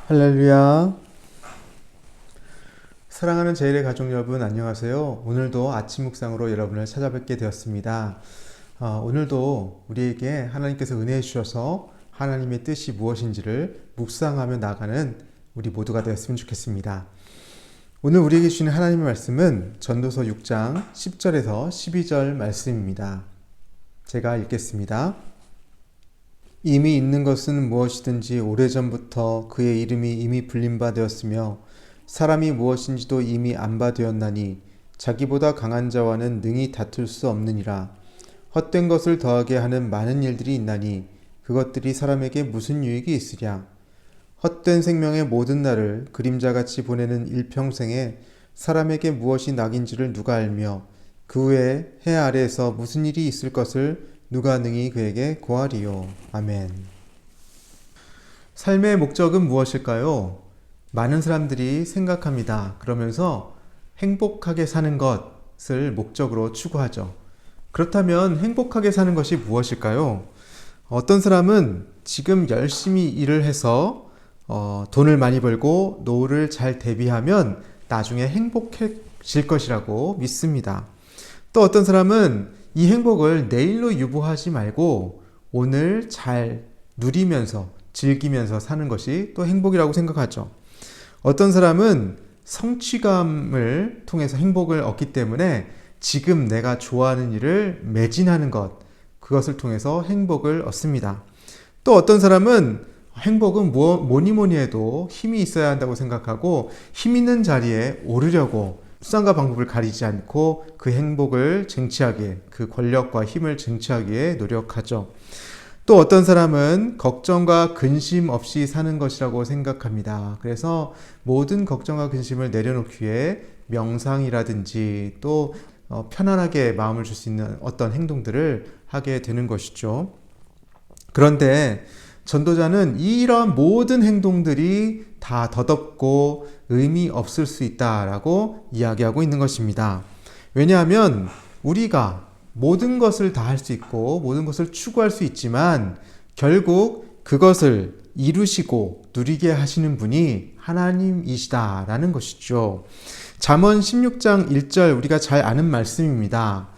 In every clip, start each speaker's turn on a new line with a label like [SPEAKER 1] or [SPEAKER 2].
[SPEAKER 1] 할렐루야. 사랑하는 제일의 가족 여러분, 안녕하세요. 오늘도 아침 묵상으로 여러분을 찾아뵙게 되었습니다. 오늘도 우리에게 하나님께서 은혜해 주셔서 하나님의 뜻이 무엇인지를 묵상하며 나가는 우리 모두가 되었으면 좋겠습니다. 오늘 우리에게 주시는 하나님의 말씀은 전도서 6장 10절에서 12절 말씀입니다. 제가 읽겠습니다. 이미 있는 것은 무엇이든지 오래전부터 그의 이름이 이미 불린 바 되었으며 사람이 무엇인지도 이미 안 바 되었나니 자기보다 강한 자와는 능히 다툴 수 없느니라. 헛된 것을 더하게 하는 많은 일들이 있나니 그것들이 사람에게 무슨 유익이 있으랴. 헛된 생명의 모든 날을 그림자같이 보내는 일평생에 사람에게 무엇이 낙인지를 누가 알며 그 후에 해 아래에서 무슨 일이 있을 것을 누가 능히 그에게 고하리요. 아멘. 삶의 목적은 무엇일까요? 많은 사람들이 생각합니다. 그러면서 행복하게 사는 것을 목적으로 추구하죠. 그렇다면 행복하게 사는 것이 무엇일까요? 어떤 사람은 지금 열심히 일을 해서 돈을 많이 벌고 노후를 잘 대비하면 나중에 행복해질 것이라고 믿습니다. 또 어떤 사람은 이 행복을 내일로 유보하지 말고 오늘 잘 누리면서 즐기면서 사는 것이 또 행복이라고 생각하죠. 어떤 사람은 성취감을 통해서 행복을 얻기 때문에 지금 내가 좋아하는 일을 매진하는 것, 그것을 통해서 행복을 얻습니다. 또 어떤 사람은 행복은 뭐니 해도 힘이 있어야 한다고 생각하고 힘 있는 자리에 오르려고 수단과 방법을 가리지 않고 그 행복을 쟁취하기에, 그 권력과 힘을 쟁취하기에 노력하죠. 또 어떤 사람은 걱정과 근심 없이 사는 것이라고 생각합니다. 그래서 모든 걱정과 근심을 내려놓기에 명상이라든지 또 편안하게 마음을 줄 수 있는 어떤 행동들을 하게 되는 것이죠. 그런데 전도자는 이러한 모든 행동들이 다 덧없고 의미 없을 수 있다라고 이야기하고 있는 것입니다. 왜냐하면 우리가 모든 것을 다 할 수 있고 모든 것을 추구할 수 있지만 결국 그것을 이루시고 누리게 하시는 분이 하나님이시다라는 것이죠. 잠언 16장 1절 우리가 잘 아는 말씀입니다.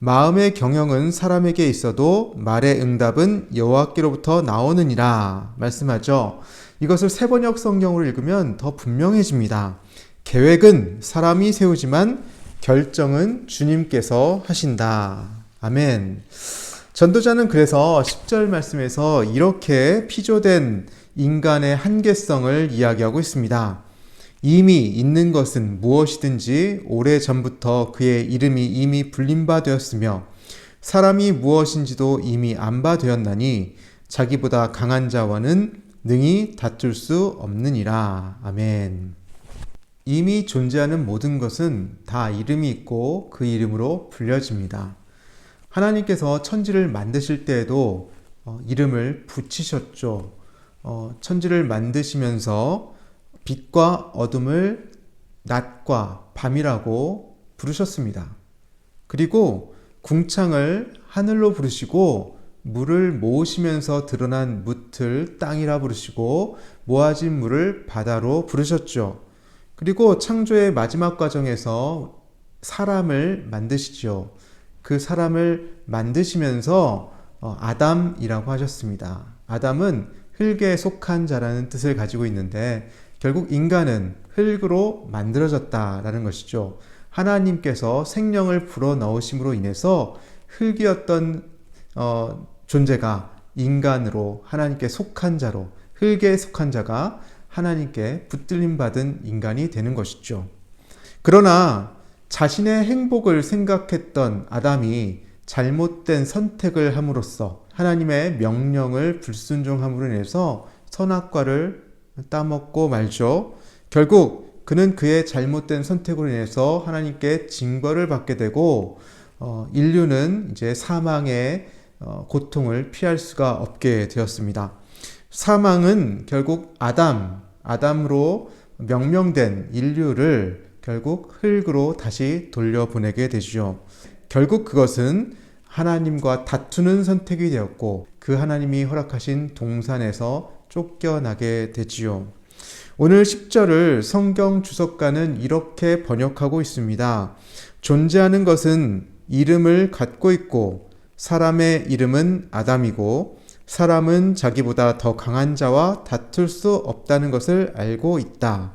[SPEAKER 1] 마음의 경영은 사람에게 있어도 말의 응답은 여호와께로부터 나오느니라 말씀하죠. 이것을 세번역 성경으로 읽으면 더 분명해집니다. 계획은 사람이 세우지만 결정은 주님께서 하신다. 아멘. 전도자는 그래서 10절 말씀에서 이렇게 피조된 인간의 한계성을 이야기하고 있습니다. 이미 있는 것은 무엇이든지 오래전부터 그의 이름이 이미 불린 바 되었으며 사람이 무엇인지도 이미 안 바 되었나니 자기보다 강한 자와는 능히 다툴 수 없느니라. 아멘. 이미 존재하는 모든 것은 다 이름이 있고 그 이름으로 불려집니다. 하나님께서 천지를 만드실 때에도 이름을 붙이셨죠. 천지를 만드시면서 빛과 어둠을 낮과 밤이라고 부르셨습니다. 그리고 궁창을 하늘로 부르시고 물을 모으시면서 드러난 뭇을 땅이라 부르시고 모아진 물을 바다로 부르셨죠. 그리고 창조의 마지막 과정에서 사람을 만드시죠. 그 사람을 만드시면서 아담이라고 하셨습니다. 아담은 흙에 속한 자라는 뜻을 가지고 있는데 결국 인간은 흙으로 만들어졌다라는 것이죠. 하나님께서 생명을 불어넣으심으로 인해서 흙이었던 존재가 인간으로 하나님께 속한 자로, 흙에 속한 자가 하나님께 붙들림 받은 인간이 되는 것이죠. 그러나 자신의 행복을 생각했던 아담이 잘못된 선택을 함으로써 하나님의 명령을 불순종함으로 인해서 선악과를 따먹고 말죠. 결국 그는 그의 잘못된 선택으로 인해서 하나님께 징벌을 받게 되고 인류는 이제 사망의 고통을 피할 수가 없게 되었습니다. 사망은 결국 아담으로 명명된 인류를 결국 흙으로 다시 돌려보내게 되죠. 결국 그것은 하나님과 다투는 선택이 되었고 그 하나님이 허락하신 동산에서 쫓겨나게 되지요. 오늘 10절을 성경 주석가는 이렇게 번역하고 있습니다. 존재하는 것은 이름을 갖고 있고 사람의 이름은 아담이고 사람은 자기보다 더 강한 자와 다툴 수 없다는 것을 알고 있다.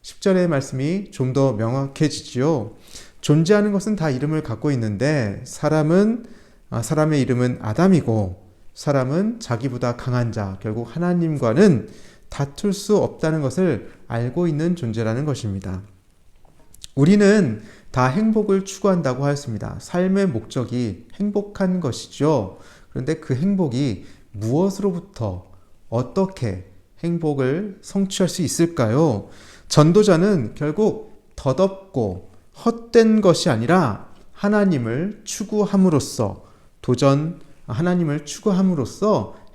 [SPEAKER 1] 10절의 말씀이 좀 더 명확해지지요. 존재하는 것은 다 이름을 갖고 있는데 사람의 이름은 아담이고 사람은 자기보다 강한 자, 결국 하나님과는 다툴 수 없다는 것을 알고 있는 존재라는 것입니다. 우리는 다 행복을 추구한다고 하였습니다. 삶의 목적이 행복한 것이죠. 그런데 그 행복이 무엇으로부터 어떻게 행복을 성취할 수 있을까요? 전도자는 결국 덧없고 헛된 것이 아니라 하나님을 추구함으로써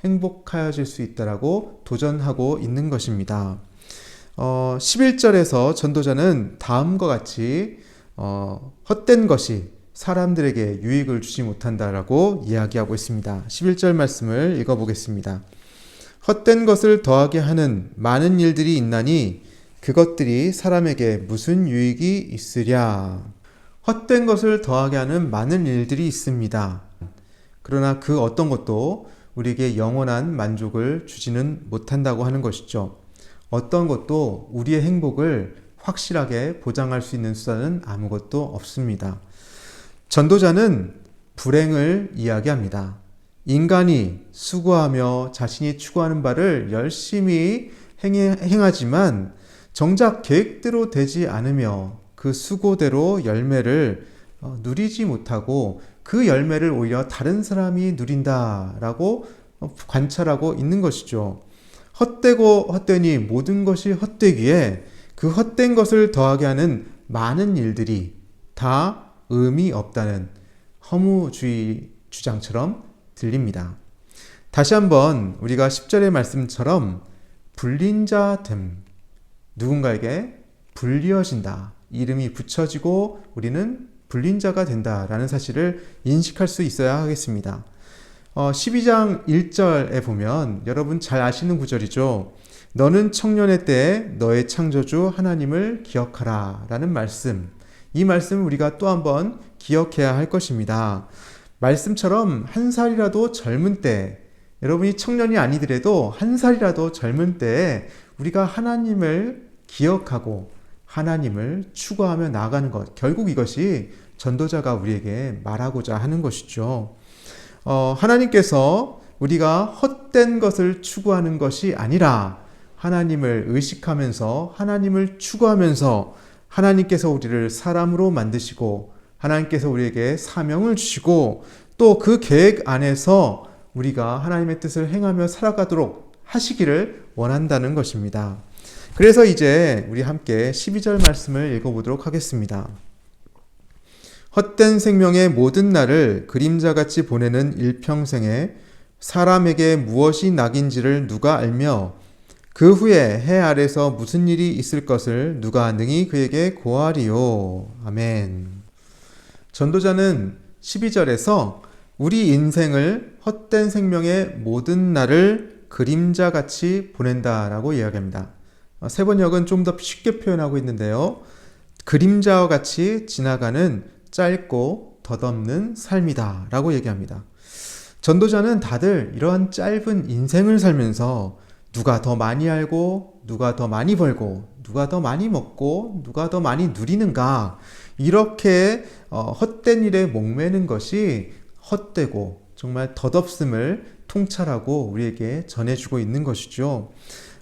[SPEAKER 1] 행복하여질 수 있다라고 도전하고 있는 것입니다. 11절에서 전도자는 다음과 같이 헛된 것이 사람들에게 유익을 주지 못한다라고 이야기하고 있습니다. 11절 말씀을 읽어보겠습니다. 헛된 것을 더하게 하는 많은 일들이 있나니 그것들이 사람에게 무슨 유익이 있으랴. 헛된 것을 더하게 하는 많은 일들이 있습니다. 그러나 그 어떤 것도 우리에게 영원한 만족을 주지는 못한다고 하는 것이죠. 어떤 것도 우리의 행복을 확실하게 보장할 수 있는 수단은 아무것도 없습니다. 전도자는 불행을 이야기합니다. 인간이 수고하며 자신이 추구하는 바를 열심히 행하지만 정작 계획대로 되지 않으며 그 수고대로 열매를 누리지 못하고 그 열매를 오히려 다른 사람이 누린다라고 관찰하고 있는 것이죠. 헛되고 헛되니 모든 것이 헛되기에 그 헛된 것을 더하게 하는 많은 일들이 다 의미 없다는 허무주의 주장처럼 들립니다. 다시 한번 우리가 10절의 말씀처럼 불린 자 됨, 누군가에게 불리어진다, 이름이 붙여지고 우리는 불린 자가 된다라는 사실을 인식할 수 있어야 하겠습니다. 12장 1절에 보면 여러분 잘 아시는 구절이죠. 너는 청년의 때에 너의 창조주 하나님을 기억하라 라는 말씀. 이 말씀을 우리가 또 한번 기억해야 할 것입니다. 말씀처럼 한 살이라도 젊은 때, 여러분이 청년이 아니더라도 한 살이라도 젊은 때에 우리가 하나님을 기억하고 하나님을 추구하며 나아가는 것, 결국 이것이 전도자가 우리에게 말하고자 하는 것이죠. 하나님께서 우리가 헛된 것을 추구하는 것이 아니라 하나님을 의식하면서 하나님을 추구하면서 하나님께서 우리를 사람으로 만드시고 하나님께서 우리에게 사명을 주시고 또 그 계획 안에서 우리가 하나님의 뜻을 행하며 살아가도록 하시기를 원한다는 것입니다. 그래서 이제 우리 함께 12절 말씀을 읽어보도록 하겠습니다. 헛된 생명의 모든 날을 그림자같이 보내는 일평생에 사람에게 무엇이 낙인지를 누가 알며 그 후에 해 아래서 무슨 일이 있을 것을 누가 능히 그에게 고하리요. 아멘. 전도자는 12절에서 우리 인생을 헛된 생명의 모든 날을 그림자같이 보낸다라고 이야기합니다. 세번역은 좀 더 쉽게 표현하고 있는데요. 그림자와 같이 지나가는 짧고 덧없는 삶이다 라고 얘기합니다. 전도자는 다들 이러한 짧은 인생을 살면서 누가 더 많이 알고 누가 더 많이 벌고 누가 더 많이 먹고 누가 더 많이 누리는가, 이렇게 헛된 일에 목매는 것이 헛되고 정말 덧없음을 통찰하고 우리에게 전해주고 있는 것이죠.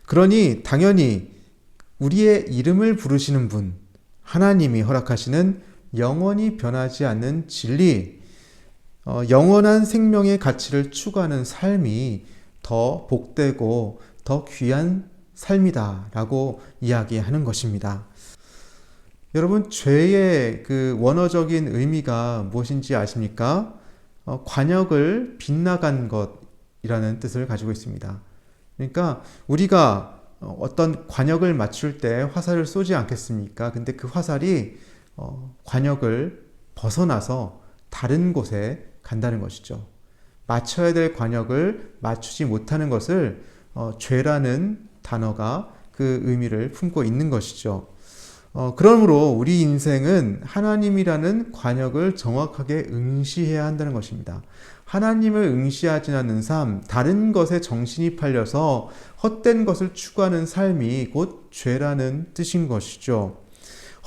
[SPEAKER 1] 그러니 당연히 우리의 이름을 부르시는 분, 하나님이 허락하시는 영원히 변하지 않는 진리, 영원한 생명의 가치를 추구하는 삶이 더 복되고 더 귀한 삶이다 라고 이야기하는 것입니다. 여러분, 죄의 그 원어적인 의미가 무엇인지 아십니까? 관역을 빗나간 것이라는 뜻을 가지고 있습니다. 그러니까 우리가 어떤 관역을 맞출 때 화살을 쏘지 않겠습니까? 근데 그 화살이 관역을 벗어나서 다른 곳에 간다는 것이죠. 맞춰야 될 관역을 맞추지 못하는 것을 죄라는 단어가 그 의미를 품고 있는 것이죠. 그러므로 우리 인생은 하나님이라는 관역을 정확하게 응시해야 한다는 것입니다. 하나님을 응시하지 않는 삶, 다른 것에 정신이 팔려서 헛된 것을 추구하는 삶이 곧 죄라는 뜻인 것이죠.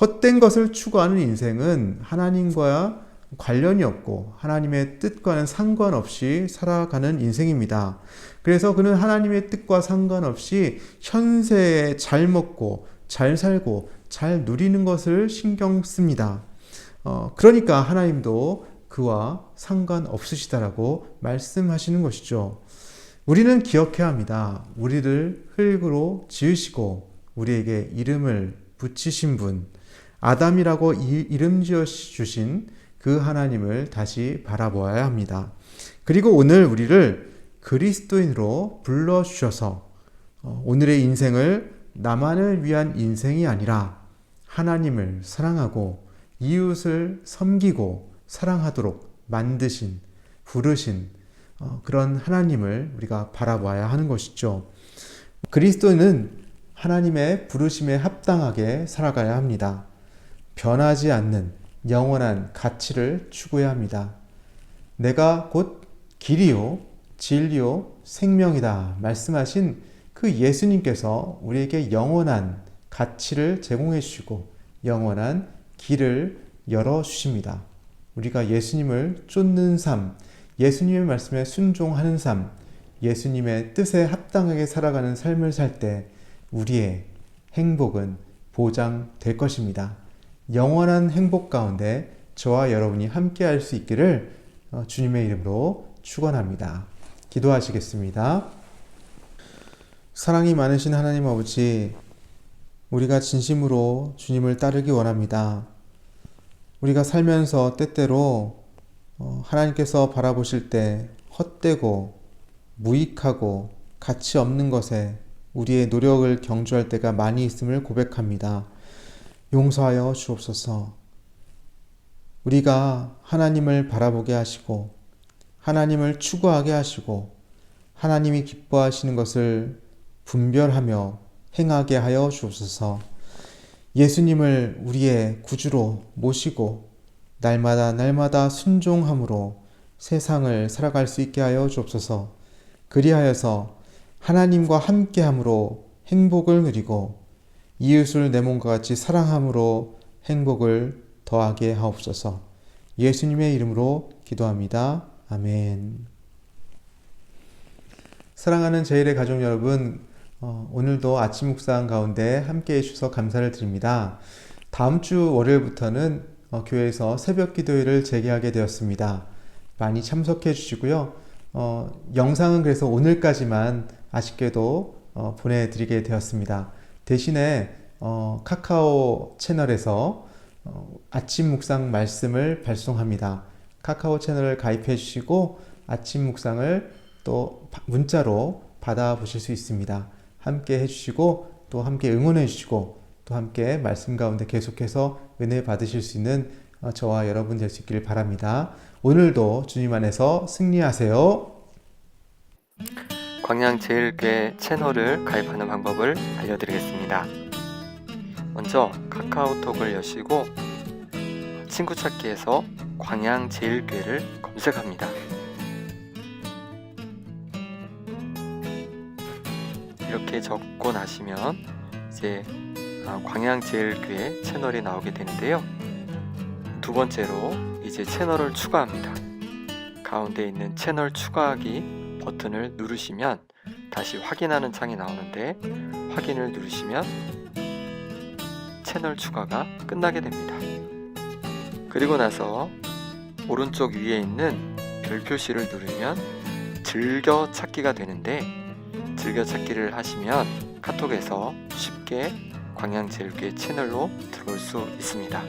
[SPEAKER 1] 헛된 것을 추구하는 인생은 하나님과 관련이 없고 하나님의 뜻과는 상관없이 살아가는 인생입니다. 그래서 그는 하나님의 뜻과 상관없이 현세에 잘 먹고 잘 살고 잘 누리는 것을 신경 씁니다. 그러니까 하나님도 그와 상관없으시다라고 말씀하시는 것이죠. 우리는 기억해야 합니다. 우리를 흙으로 지으시고 우리에게 이름을 붙이신 분, 아담이라고 이름 지어 주신 그 하나님을 다시 바라보아야 합니다. 그리고 오늘 우리를 그리스도인으로 불러주셔서 오늘의 인생을 나만을 위한 인생이 아니라 하나님을 사랑하고 이웃을 섬기고 사랑하도록 만드신, 부르신 그런 하나님을 우리가 바라봐야 하는 것이죠. 그리스도는 하나님의 부르심에 합당하게 살아가야 합니다. 변하지 않는 영원한 가치를 추구해야 합니다. 내가 곧 길이요, 진리요, 생명이다 말씀하신 그 예수님께서 우리에게 영원한 가치를 제공해 주시고 영원한 길을 열어 주십니다. 우리가 예수님을 쫓는 삶, 예수님의 말씀에 순종하는 삶, 예수님의 뜻에 합당하게 살아가는 삶을 살 때 우리의 행복은 보장될 것입니다. 영원한 행복 가운데 저와 여러분이 함께 할 수 있기를 주님의 이름으로 축원합니다. 기도하시겠습니다. 사랑이 많으신 하나님 아버지, 우리가 진심으로 주님을 따르기 원합니다. 우리가 살면서 때때로 하나님께서 바라보실 때 헛되고 무익하고 가치 없는 것에 우리의 노력을 경주할 때가 많이 있음을 고백합니다. 용서하여 주옵소서. 우리가 하나님을 바라보게 하시고 하나님을 추구하게 하시고 하나님이 기뻐하시는 것을 분별하며 행하게 하여 주옵소서. 예수님을 우리의 구주로 모시고 날마다 순종함으로 세상을 살아갈 수 있게 하여 주옵소서. 그리하여서 하나님과 함께함으로 행복을 누리고 이웃을 내 몸과 같이 사랑함으로 행복을 더하게 하옵소서. 예수님의 이름으로 기도합니다. 아멘. 사랑하는 제1의 가족 여러분, 오늘도 아침 묵상 가운데 함께 해주셔서 감사를 드립니다. 다음 주 월요일부터는 교회에서 새벽 기도회를 재개하게 되었습니다. 많이 참석해 주시고요. 영상은 그래서 오늘까지만 아쉽게도 보내드리게 되었습니다. 대신에 카카오 채널에서 아침 묵상 말씀을 발송합니다. 카카오 채널을 가입해 주시고 아침 묵상을 또 문자로 받아보실 수 있습니다. 함께 해주시고 또 함께 응원해 주시고 또 함께 말씀 가운데 계속해서 은혜 받으실 수 있는 저와 여러분 될 수 있기를 바랍니다. 오늘도 주님 안에서 승리하세요.
[SPEAKER 2] 광양제일교회 채널을 가입하는 방법을 알려드리겠습니다. 먼저 카카오톡을 여시고 친구 찾기에서 광양제일교회를 검색합니다. 이렇게 적고 나시면 이제 광양제일교회 채널이 나오게 되는데요. 두 번째로 이제 채널을 추가합니다. 가운데 있는 채널 추가하기 버튼을 누르시면 다시 확인하는 창이 나오는데 확인을 누르시면 채널 추가가 끝나게 됩니다. 그리고 나서 오른쪽 위에 있는 별 표시를 누르면 즐겨 찾기가 되는데 즐겨 찾기를 하시면 카톡에서 쉽게 광양제일교회 채널로 들어올 수 있습니다.